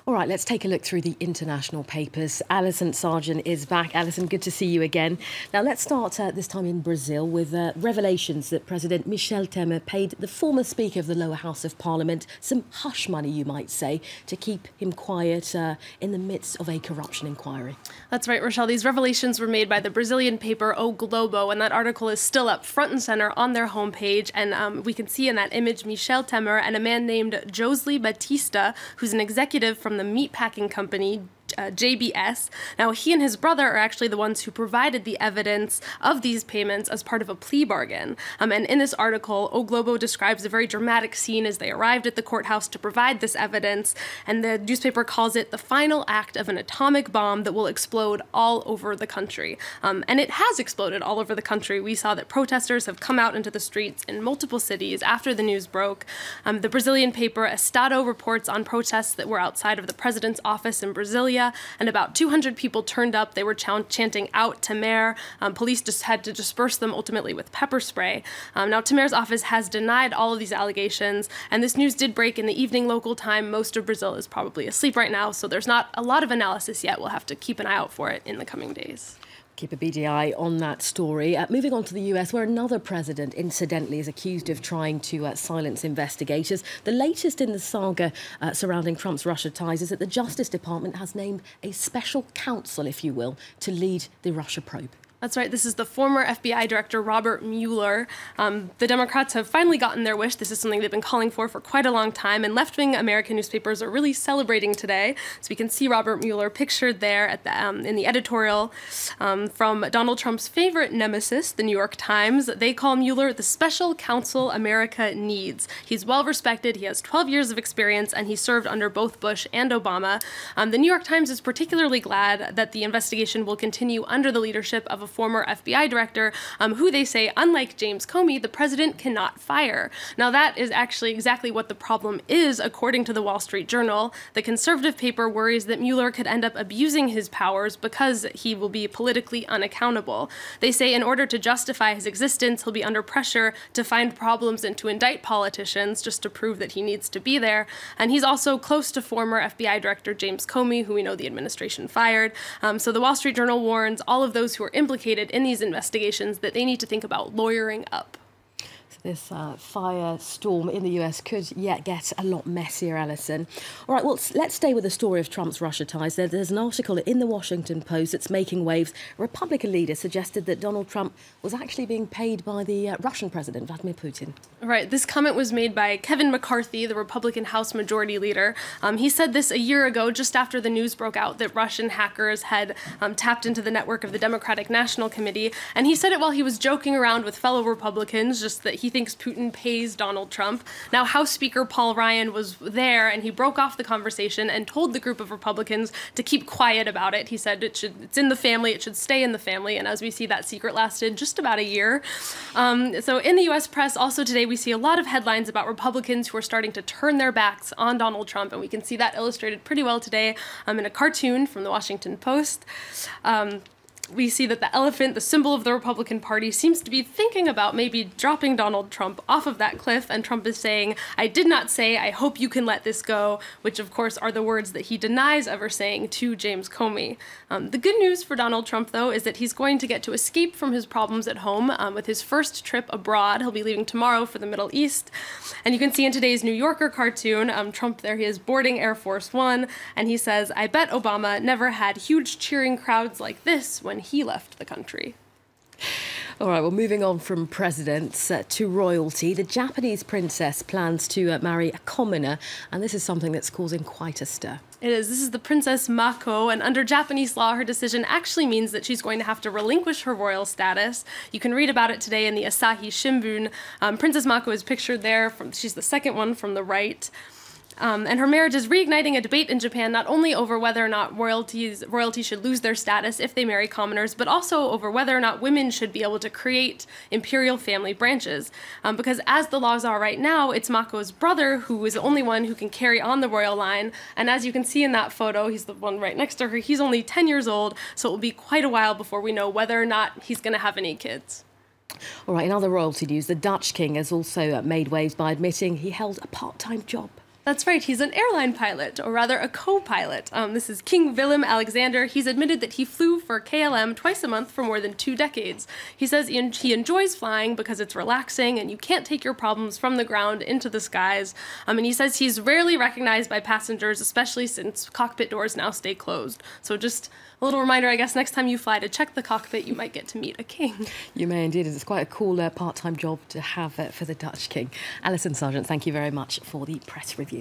All right, let's take a look through the international papers. Alison Sargent is back. Alison, good to see you again. Now, let's start this time in Brazil with revelations that President Michel Temer paid the former Speaker of the lower house of Parliament some hush money, you might say, to keep him quiet in the midst of a corruption inquiry. That's right, Rochelle. These revelations were made by the Brazilian paper O Globo, and that article is still up front and center on their homepage. And we can see in that image Michel Temer and a man named Josely Batista, who's an executive from the meatpacking company JBS. Now, he and his brother are actually the ones who provided the evidence of these payments as part of a plea bargain. And in this article, O Globo describes a very dramatic scene as they arrived at the courthouse to provide this evidence, and the newspaper calls it the final act of an atomic bomb that will explode all over the country. And it has exploded all over the country. We saw that protesters have come out into the streets in multiple cities after the news broke. The Brazilian paper Estado reports on protests that were outside of the president's office in Brasilia, and about 200 people turned up. They were chanting out Temer. Police just had to disperse them ultimately with pepper spray. Now, Temer's office has denied all of these allegations, and this news did break in the evening local time. Most of Brazil is probably asleep right now, so there's not a lot of analysis yet. We'll have to keep an eye out for it in the coming days. Keep a beady eye on that story. Moving on to the US, where another president, incidentally, is accused of trying to silence investigators. The latest in the saga surrounding Trump's Russia ties is that the Justice Department has named a special counsel, if you will, to lead the Russia probe. That's right. This is the former FBI Director Robert Mueller. The Democrats have finally gotten their wish. This is something they've been calling for quite a long time, and left-wing American newspapers are really celebrating today. So we can see Robert Mueller pictured there at the, in the editorial from Donald Trump's favorite nemesis, the New York Times. They call Mueller the special counsel America needs. He's well-respected. He has 12 years of experience, and he served under both Bush and Obama. The New York Times is particularly glad that the investigation will continue under the leadership of a former FBI director, who they say, unlike James Comey, the president cannot fire. Now, that is actually exactly what the problem is, according to the Wall Street Journal. The conservative paper worries that Mueller could end up abusing his powers because he will be politically unaccountable. They say in order to justify his existence, he'll be under pressure to find problems and to indict politicians just to prove that he needs to be there. And he's also close to former FBI Director James Comey, who we know the administration fired. So the Wall Street Journal warns all of those who are implicated in these investigations that they need to think about lawyering up. This firestorm in the US could yet get a lot messier, Alison. All right, well, let's stay with the story of Trump's Russia ties. There's an article in the Washington Post that's making waves. A Republican leader suggested that Donald Trump was actually being paid by the Russian president, Vladimir Putin. Right, this comment was made by Kevin McCarthy, the Republican House Majority Leader. He said this a year ago, just after the news broke out that Russian hackers had tapped into the network of the Democratic National Committee. And he said it while he was joking around with fellow Republicans, just that he thinks Putin pays Donald Trump. Now, House Speaker Paul Ryan was there, and he broke off the conversation and told the group of Republicans to keep quiet about it. He said it's in the family, it should stay in the family, and as we see, that secret lasted just about a year. So in the U.S. press, also today, we see a lot of headlines about Republicans who are starting to turn their backs on Donald Trump, and we can see that illustrated pretty well today in a cartoon from the Washington Post. We see that the elephant, the symbol of the Republican Party, seems to be thinking about maybe dropping Donald Trump off of that cliff, and Trump is saying, "I did not say, I hope you can let this go," which of course are the words that he denies ever saying to James Comey. The good news for Donald Trump, though, is that he's going to get to escape from his problems at home with his first trip abroad. He'll be leaving tomorrow for the Middle East. And you can see in today's New Yorker cartoon, Trump there, he is boarding Air Force One, and he says, "I bet Obama never had huge cheering crowds like this when he left the country." All right, well, moving on from presidents to royalty, the Japanese princess plans to marry a commoner, and this is something that's causing quite a stir. It is. This is the Princess Mako, and under Japanese law, her decision actually means that she's going to have to relinquish her royal status. You can read about it today in the Asahi Shimbun. Princess Mako is pictured there. She's the second one from the right. And her marriage is reigniting a debate in Japan, not only over whether or not royalty should lose their status if they marry commoners, but also over whether or not women should be able to create imperial family branches. Because as the laws are right now, it's Mako's brother who is the only one who can carry on the royal line. And as you can see in that photo, he's the one right next to her, he's only 10 years old, so it will be quite a while before we know whether or not he's going to have any kids. All right, in other royalty news, the Dutch king has also made waves by admitting he held a part-time job. That's right. He's an airline pilot, or rather a co-pilot. This is King Willem-Alexander. He's admitted that he flew for KLM twice a month for more than 2 decades. He says he enjoys flying because it's relaxing and you can't take your problems from the ground into the skies. And he says he's rarely recognized by passengers, especially since cockpit doors now stay closed. So just a little reminder, I guess, next time you fly to check the cockpit, you might get to meet a king. You may indeed. It's quite a cool part-time job to have for the Dutch king. Alison Sargent, thank you very much for the press review.